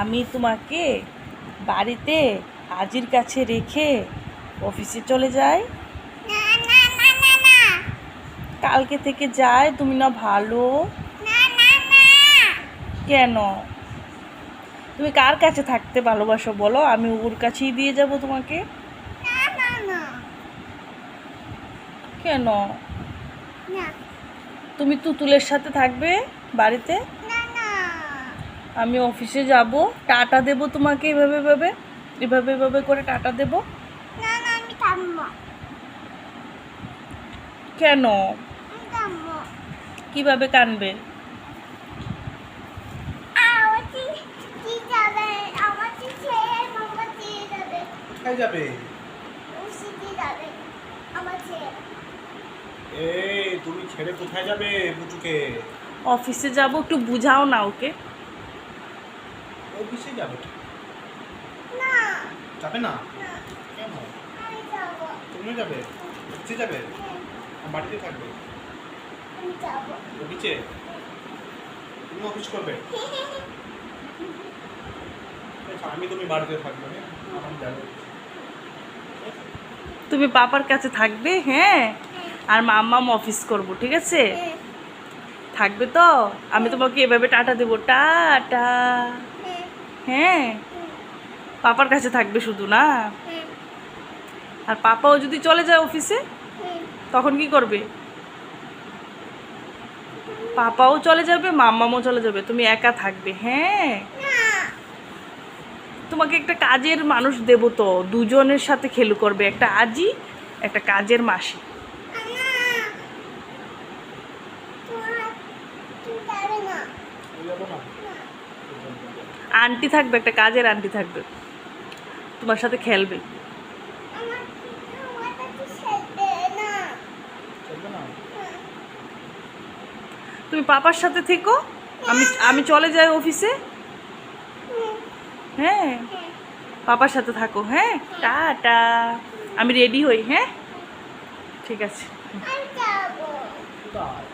আমি তোমাকে বাড়িতে আজির কাছে রেখে অফিসে চলে যাই। না না না না না কালকে থেকে যাই, তুমি না ভালো। না না না কেন? তুমি কার কাছে থাকতে ভালোবাসো বলো, আমি ওর কাছেই দিয়ে যাব তোমাকে। না না না কেন? না তুমি তুতুলের সাথে থাকবে বাড়িতে, না না আমি অফিসে যাব। টাটা দেব তোমাকে, এভাবে এভাবে এভাবে এভাবে করে টাটা দেব। না না আমি থামবো কেন? আমি থামবো কিভাবে কানবে? আমার কি যাবে আমার কি ছেড়ে মামা দিয়ে যাবে কোথায় যাবে? উসিতে যাবে আমার ছেড়ে এই তুমি ছেড়ে কোথায় যাবে বুচুকে? অফিসে যাব, একটু বুঝাও না ওকে। অফিসে যাবে? না যাবে না না কেন? আমি যাবো তুমিও যাবে? অফিসে যাবে? না বাড়িতে থাকবে? আমি যাবো অফিসে? তুমি অফিস করবে? আচ্ছা, তুমি বাড়িতে থাকবে, হ্যাঁ আমি যাবো। তুমি পাপার কাছে থাকবে, হ্যাঁ, আর মাম্মাম অফিস করব, ঠিক আছে? থাকবে তো? আমি তোমাকে এভাবে টাটা দেবো, টাটা। হ্যাঁ, পাপার কাছে থাকবে শুধু না। আর পাপাও যদি চলে যায় অফিসে, তখন কি করবে? পাপাও চলে যাবে, মাম্মামও চলে যাবে, তুমি একা থাকবে। হ্যাঁ, তোমাকে একটা কাজের মানুষ দেবো তো, দুজনের সাথে খেলু করবে, একটা আজি, একটা কাজের মাসি। যাবো না? আন্টি থাকবে, একটা কাজের আন্টি থাকবে, তোমার সাথে খেলবে। চলবে না? তুমি পাপার সাথে থেকো, আমি আমি চলে যাই অফিসে। হ্যাঁ, পাপার সাথে থাকো। হ্যাঁ, টাটা। আমি রেডি হই। হ্যাঁ, ঠিক আছে। কোথায়?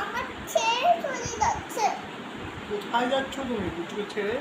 আমার ছেড়ে চলে যাচ্ছে কোথায় যাচ্ছ তুমি বুচুকে ছেড়ে?